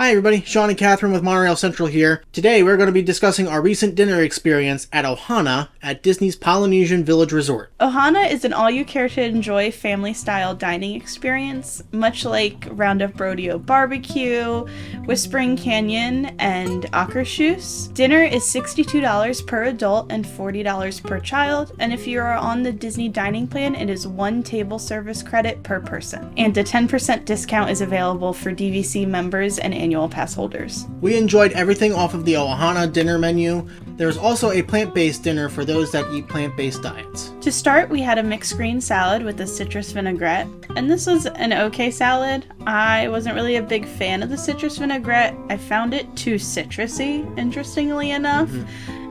Hi everybody, Sean and Catherine with Monorail Central here. Today we're going to be discussing our recent dinner experience at Ohana at Disney's Polynesian Village Resort. Ohana is an all-you-care-to-enjoy family-style dining experience, much like Roundup Rodeo Barbecue, Whispering Canyon, and Akershus. Dinner is $62 per adult and $40 per child, and if you are on the Disney dining plan, it is 1 table service credit per person. And a 10% discount is available for DVC members and annual pass holders. We enjoyed everything off of the Ohana Dinner menu. There's also a plant-based dinner for those that eat plant-based diets. To start, we had a mixed green salad with a citrus vinaigrette, and this was an okay salad. I wasn't really a big fan of the citrus vinaigrette. I found it too citrusy, interestingly enough,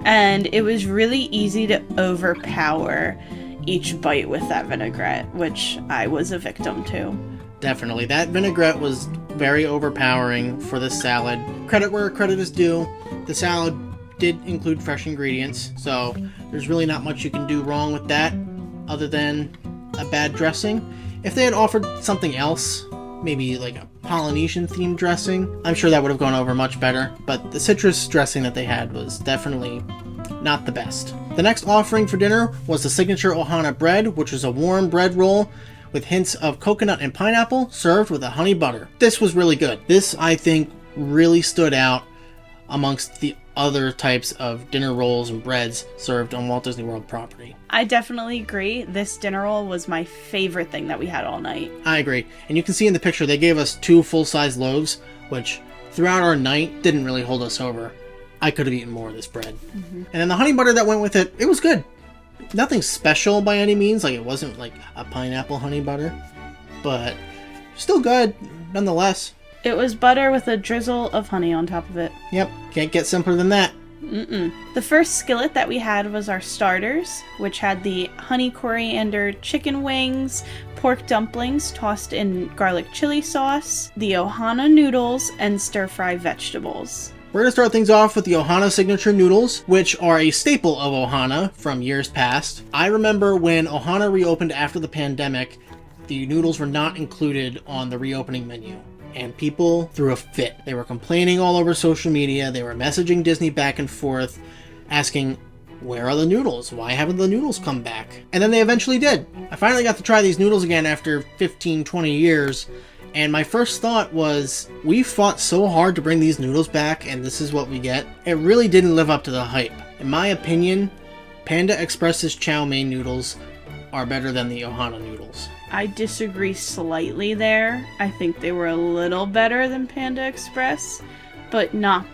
and it was really easy to overpower each bite with that vinaigrette, which I was a victim to. Definitely. That vinaigrette was very overpowering for this salad. Credit where credit is due. The salad did include fresh ingredients, so there's really not much you can do wrong with that other than a bad dressing. If they had offered something else, maybe like a Polynesian themed dressing, I'm sure that would have gone over much better, but the citrus dressing that they had was definitely not the best. The next offering for dinner was the signature Ohana bread, which was a warm bread roll with hints of coconut and pineapple, served with a honey butter. This was really good. This, I think, really stood out amongst the other types of dinner rolls and breads served on Walt Disney World property. I definitely agree. This dinner roll was my favorite thing that we had all night. I agree. And you can see in the picture they gave us 2 full-size loaves, which throughout our night didn't really hold us over. I could have eaten more of this bread. And then the honey butter that went with it, it was good. Nothing special by any means, like it wasn't like a pineapple honey butter, but still good nonetheless. It was butter with a drizzle of honey on top of it. Yep, can't get simpler than that. The first skillet that we had was our starters, which had the Honey-Coriander chicken wings, pork dumplings tossed in garlic chili sauce, the Ohana noodles, and stir-fry vegetables. We're going to start things off with the Ohana signature noodles, which are a staple of Ohana from years past. I remember when Ohana reopened after the pandemic, the noodles were not included on the reopening menu, and people threw a fit. They were complaining all over social media, they were messaging Disney back and forth, asking, where are the noodles? Why haven't the noodles come back? And then they eventually did. I finally got to try these noodles again after 15, 20 years, and my first thought was, we fought so hard to bring these noodles back, and this is what we get. It really didn't live up to the hype. In my opinion, Panda Express's chow mein noodles are better than the Ohana noodles. I disagree slightly there. I think they were a little better than Panda Express, but not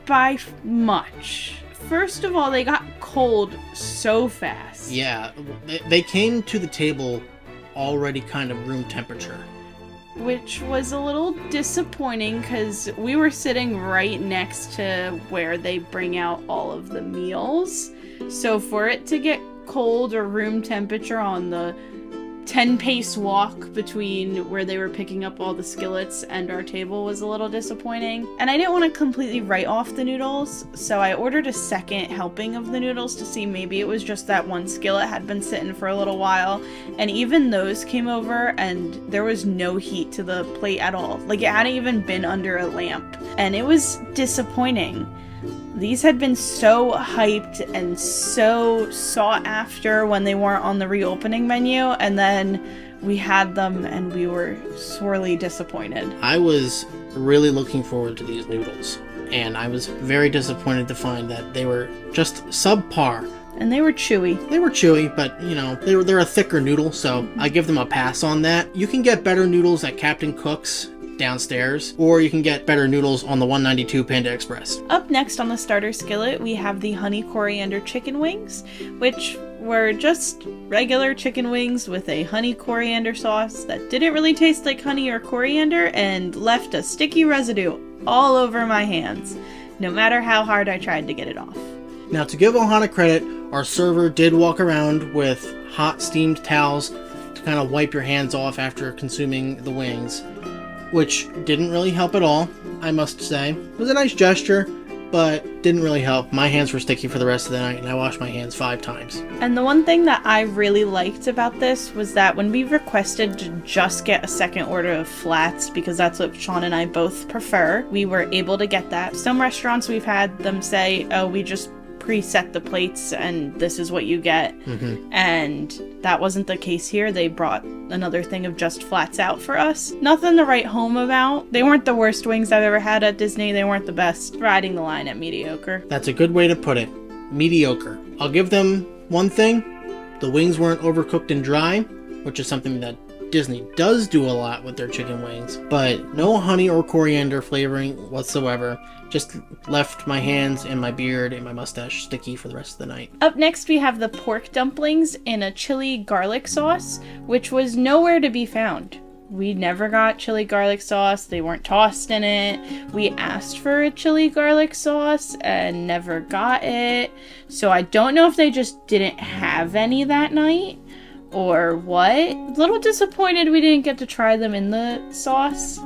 by much. First of all, they got cold so fast. Yeah, they came to the table already kind of room temperature, which was a little disappointing because we were sitting right next to where they bring out all of the meals. So for it to get cold or room temperature on the 10-pace walk between where they were picking up all the skillets and our table was a little disappointing. And I didn't want to completely write off the noodles, so I ordered a second helping of the noodles to see maybe it was just that one skillet had been sitting for a little while. And even those came over and there was no heat to the plate at all. Like it hadn't even been under a lamp. And it was disappointing. These had been so hyped and so sought after when they weren't on the reopening menu, and then we had them and we were sorely disappointed. I was really looking forward to these noodles, and I was very disappointed to find that they were just subpar. And they were chewy. They were chewy, but, you know, they're a thicker noodle, so I give them a pass on that. You can get better noodles at Captain Cook's downstairs, or you can get better noodles on the 192 Panda Express. Up next on the starter skillet, we have the Honey-Coriander chicken wings, which were just regular chicken wings with a honey-coriander sauce that didn't really taste like honey or coriander and left a sticky residue all over my hands, no matter how hard I tried to get it off. Now, to give Ohana credit, our server did walk around with hot steamed towels to kind of wipe your hands off after consuming the wings, which didn't really help at all, I must say. It was a nice gesture, but didn't really help. My hands were sticky for the rest of the night, and I washed my hands 5 times. And the one thing that I really liked about this was that when we requested to just get a second order of flats, because that's what Sean and I both prefer, we were able to get that. Some restaurants we've had them say, oh, we just preset the plates and this is what you get. And that wasn't the case here. They brought another thing of just flats out for us. Nothing to write home about. They weren't the worst wings I've ever had at Disney. They weren't the best. Riding the line at mediocre. That's a good way to put it. Mediocre. I'll give them one thing. The wings weren't overcooked and dry, which is something that Disney does do a lot with their chicken wings, but no honey or coriander flavoring whatsoever. Just left my hands and my beard and my mustache sticky for the rest of the night. Up next, we have the pork dumplings in a chili garlic sauce, which was nowhere to be found. We never got chili garlic sauce. They weren't tossed in it. We asked for a chili garlic sauce and never got it. So I don't know if they just didn't have any that night or what. A little disappointed we didn't get to try them in the sauce,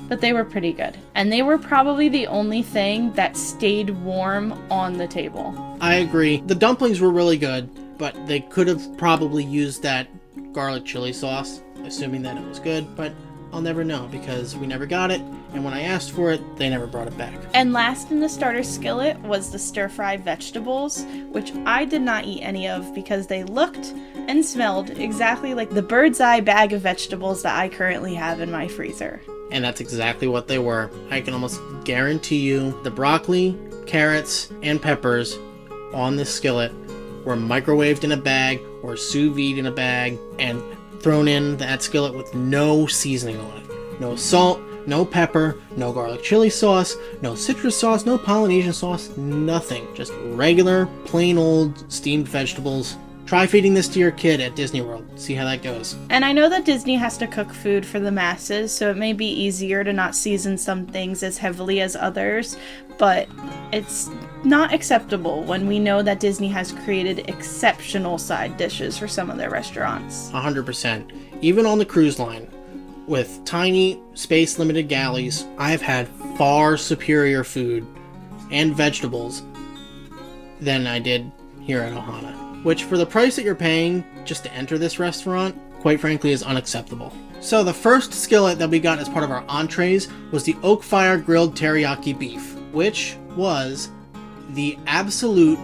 but they were pretty good. And they were probably the only thing that stayed warm on the table. I agree. The dumplings were really good, but they could have probably used that garlic chili sauce, assuming that it was good, but I'll never know because we never got it, and when I asked for it, they never brought it back. And last in the starter skillet was the stir-fry vegetables, which I did not eat any of because they looked and smelled exactly like the bird's eye bag of vegetables that I currently have in my freezer. And that's exactly what they were. I can almost guarantee you the broccoli, carrots, and peppers on this skillet were microwaved in a bag or sous vide in a bag and thrown in that skillet with no seasoning on it. No salt, no pepper, no garlic chili sauce, no citrus sauce, no Polynesian sauce, nothing. Just regular, plain old steamed vegetables. Try feeding this to your kid at Disney World. See how that goes. And I know that Disney has to cook food for the masses, so it may be easier to not season some things as heavily as others, but it's not acceptable when we know that Disney has created exceptional side dishes for some of their restaurants. 100%. Even on the cruise line, with tiny, space-limited galleys, I've had far superior food and vegetables than I did here at Ohana. Which, for the price that you're paying just to enter this restaurant, quite frankly is unacceptable. So the first skillet that we got as part of our entrees was the oak fire grilled teriyaki beef, which was the absolute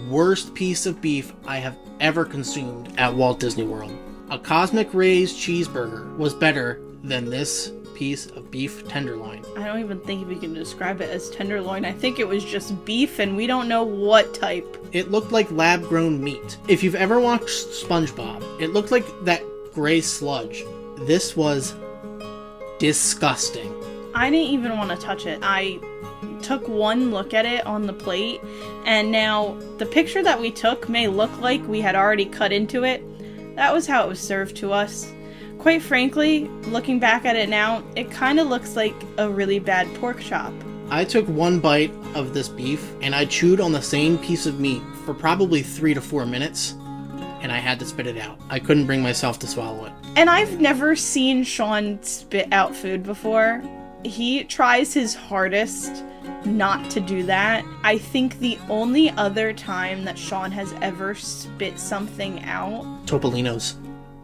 worst piece of beef I have ever consumed at Walt Disney World. A Cosmic Rays cheeseburger was better than this piece of beef tenderloin. I don't even think we can describe it as tenderloin. I think it was just beef and we don't know what type. It looked like lab-grown meat. If you've ever watched SpongeBob, it looked like that gray sludge. This was disgusting. I didn't even want to touch it. I took one look at it on the plate, and now the picture that we took may look like we had already cut into it. That was how it was served to us. Quite frankly, looking back at it now, it kind of looks like a really bad pork chop. I took one bite of this beef, and I chewed on the same piece of meat for probably 3 to 4 minutes, and I had to spit it out. I couldn't bring myself to swallow it. And I've never seen Sean spit out food before. He tries his hardest not to do that. I think the only other time that Sean has ever spit something out Topolino's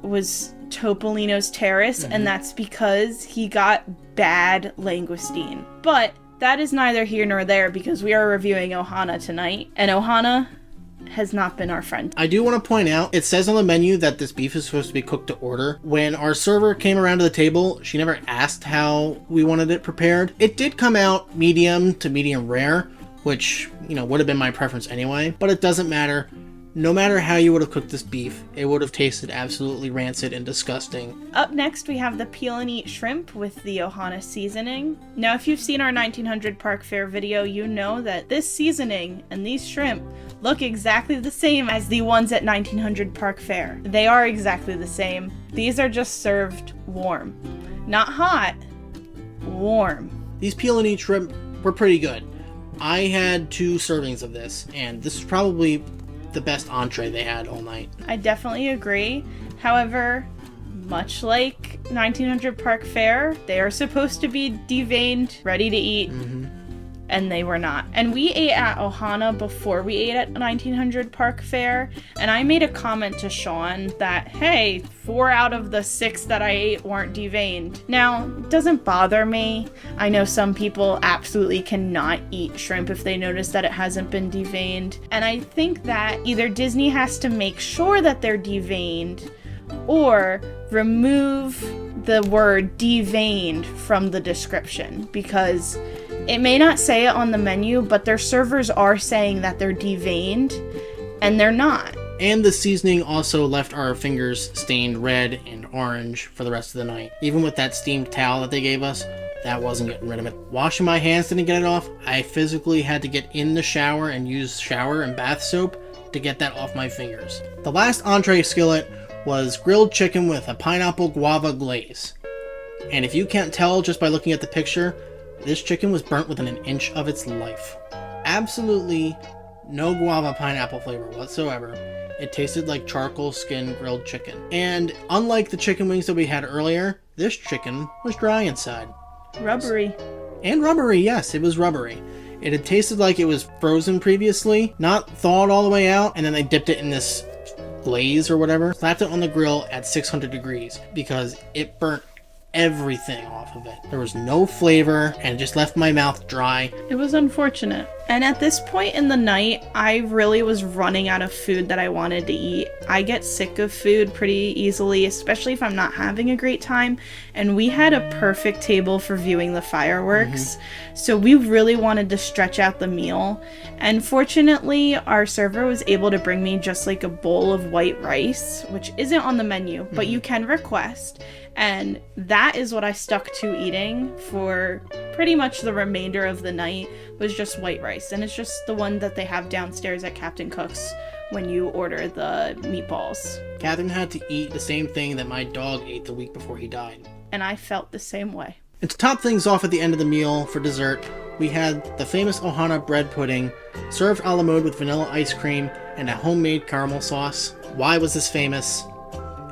was Topolino's Terrace, and that's because he got bad langoustine. But that is neither here nor there because we are reviewing Ohana tonight, and Ohana has not been our friend. I do want to point out, it says on the menu that this beef is supposed to be cooked to order. When our server came around to the table, she never asked how we wanted it prepared. It did come out medium to medium rare, which, would have been my preference anyway, but it doesn't matter. No matter how you would have cooked this beef, it would have tasted absolutely rancid and disgusting. Up next, we have the peel and eat shrimp with the Ohana Seasoning. Now, if you've seen our 1900 Park Fair video, you know that this seasoning and these shrimp look exactly the same as the ones at 1900 Park Fair. They are exactly the same. These are just served warm. Not hot, warm. These peel and eat shrimp were pretty good. I had 2 servings of this, and this is probably the best entree they had all night. I definitely agree. However, much like 1900 Park Fair, they are supposed to be deveined, ready to eat. and they were not. And we ate at Ohana before we ate at 1900 Park Fair, and I made a comment to Sean that, hey, 4 out of the 6 that I ate weren't deveined. Now, it doesn't bother me. I know some people absolutely cannot eat shrimp if they notice that it hasn't been deveined, and I think that either Disney has to make sure that they're deveined or remove the word deveined from the description, because it may not say it on the menu, but their servers are saying that they're deveined, and they're not. And the seasoning also left our fingers stained red and orange for the rest of the night. Even with that steamed towel that they gave us, that wasn't getting rid of it. Washing my hands didn't get it off. I physically had to get in the shower and use shower and bath soap to get that off my fingers. The last entree skillet was grilled chicken with a pineapple guava glaze. And if you can't tell just by looking at the picture, this chicken was burnt within an inch of its life. Absolutely no guava pineapple flavor whatsoever. It tasted like charcoal skin grilled chicken. And unlike the chicken wings that we had earlier, this chicken was dry inside. Rubbery. And rubbery, yes, it was rubbery. It had tasted like it was frozen previously, not thawed all the way out, and then they dipped it in this glaze or whatever, slapped it on the grill at 600 degrees because it burnt everything off of it. There was no flavor and it just left my mouth dry. It was unfortunate. And at this point in the night, I really was running out of food that I wanted to eat. I get sick of food pretty easily, especially if I'm not having a great time. And we had a perfect table for viewing the fireworks. So we really wanted to stretch out the meal. And fortunately, our server was able to bring me just like a bowl of white rice, which isn't on the menu, but you can request. And that is what I stuck to eating for pretty much the remainder of the night, was just white rice. And it's just the one that they have downstairs at Captain Cook's when you order the meatballs. Catherine had to eat the same thing that my dog ate the week before he died. And I felt the same way. And to top things off at the end of the meal for dessert, we had the famous Ohana bread pudding, served a la mode with vanilla ice cream and a homemade caramel sauce. Why was this famous?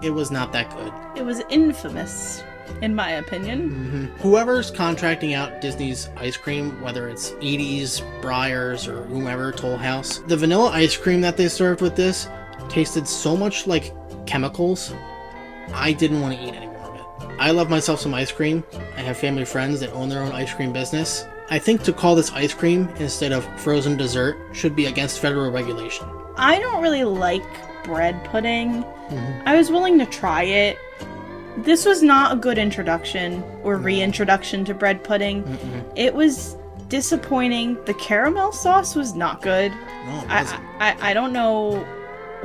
It was not that good. It was infamous, in my opinion. Whoever's contracting out Disney's ice cream, whether it's Edie's, Breyer's, or whomever, Toll House, the vanilla ice cream that they served with this tasted so much like chemicals, I didn't want to eat any more of it. I love myself some ice cream. I have family friends that own their own ice cream business. I think to call this ice cream instead of frozen dessert should be against federal regulation. I don't really like bread pudding. I was willing to try it. This was not a good introduction or reintroduction to bread pudding. It was disappointing. The caramel sauce was not good. No, it wasn't. I don't know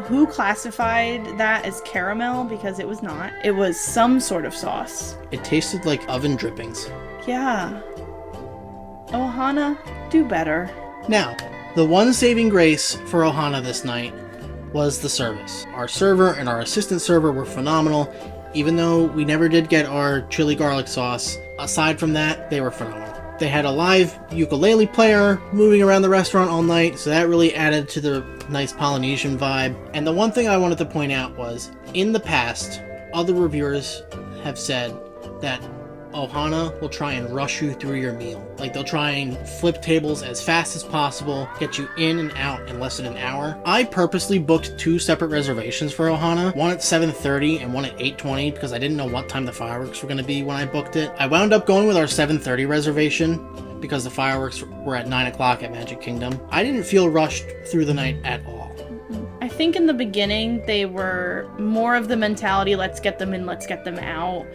who classified that as caramel, because it was not. It was some sort of sauce. It tasted like oven drippings. Yeah. Ohana, do better. Now, the one saving grace for Ohana this night was the service. Our server and our assistant server were phenomenal, even though we never did get our chili garlic sauce. Aside from that, they were phenomenal. They had a live ukulele player moving around the restaurant all night, so that really added to the nice Polynesian vibe. And the one thing I wanted to point out was, in the past, other reviewers have said that Ohana will try and rush you through your meal. Like, they'll try and flip tables as fast as possible, get you in and out in less than an hour. I purposely booked 2 separate reservations for Ohana, one at 7:30 and one at 8:20, because I didn't know what time the fireworks were going to be when I booked it. I wound up going with our 7:30 reservation because the fireworks were at 9 o'clock at Magic Kingdom. I didn't feel rushed through the night at all. I think in the beginning they were more of the mentality, let's get them in, let's get them out.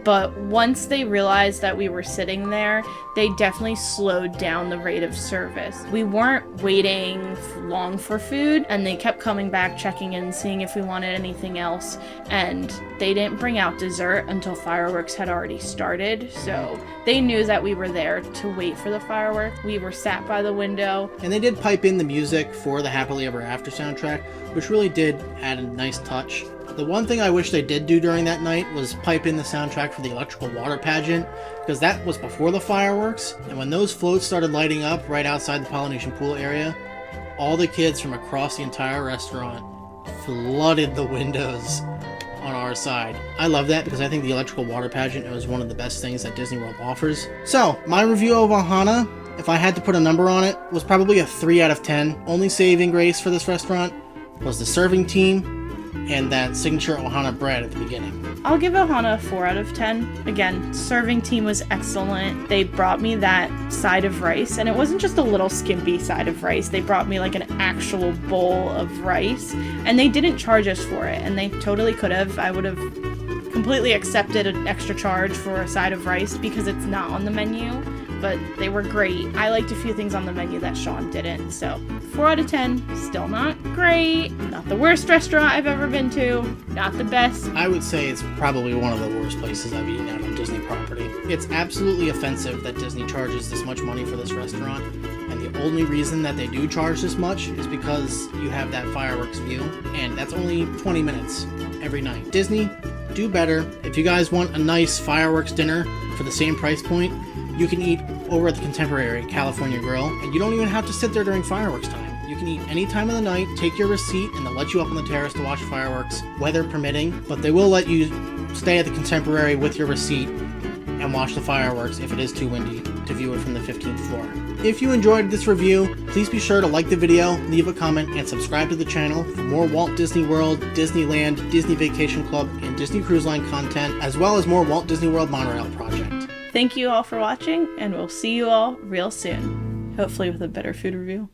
But once they realized that we were sitting there, they definitely slowed down the rate of service. We weren't waiting long for food, and they kept coming back, checking in, seeing if we wanted anything else. And they didn't bring out dessert until fireworks had already started. So they knew that we were there to wait for the fireworks. We were sat by the window. And they did pipe in the music for the Happily Ever After soundtrack, which really did add a nice touch. The one thing I wish they did do during that night was pipe in the soundtrack for the electrical water pageant, because that was before the fireworks, and when those floats started lighting up right outside the Polynesian pool area, all the kids from across the entire restaurant flooded the windows on our side. I love that because I think the electrical water pageant was one of the best things that Disney World offers. So, my review of Ohana, if I had to put a number on it, was probably a 3 out of 10. Only saving grace for this restaurant was the serving team and that signature Ohana bread at the beginning. I'll give Ohana a 4 out of 10. Again, serving team was excellent. They brought me that side of rice, and it wasn't just a little skimpy side of rice. They brought me like an actual bowl of rice, and they didn't charge us for it, and they totally could have. I would have completely accepted an extra charge for a side of rice because it's not on the menu, but they were great. I liked a few things on the menu that Sean didn't, so 4 out of 10, still not great. Not the worst restaurant I've ever been to, not the best. I would say it's probably one of the worst places I've eaten out on Disney property. It's absolutely offensive that Disney charges this much money for this restaurant, and the only reason that they do charge this much is because you have that fireworks view, and that's only 20 minutes every night. Disney, do better. If you guys want a nice fireworks dinner for the same price point, you can eat over at the Contemporary California Grill, and you don't even have to sit there during fireworks time. You can eat any time of the night, take your receipt, and they'll let you up on the terrace to watch fireworks, weather permitting, but they will let you stay at the Contemporary with your receipt and watch the fireworks if it is too windy to view it from the 15th floor. If you enjoyed this review, please be sure to like the video, leave a comment, and subscribe to the channel for more Walt Disney World, Disneyland, Disney Vacation Club, and Disney Cruise Line content, as well as more Walt Disney World Monorail project. Thank you all for watching, and we'll see you all real soon. Hopefully with a better food review.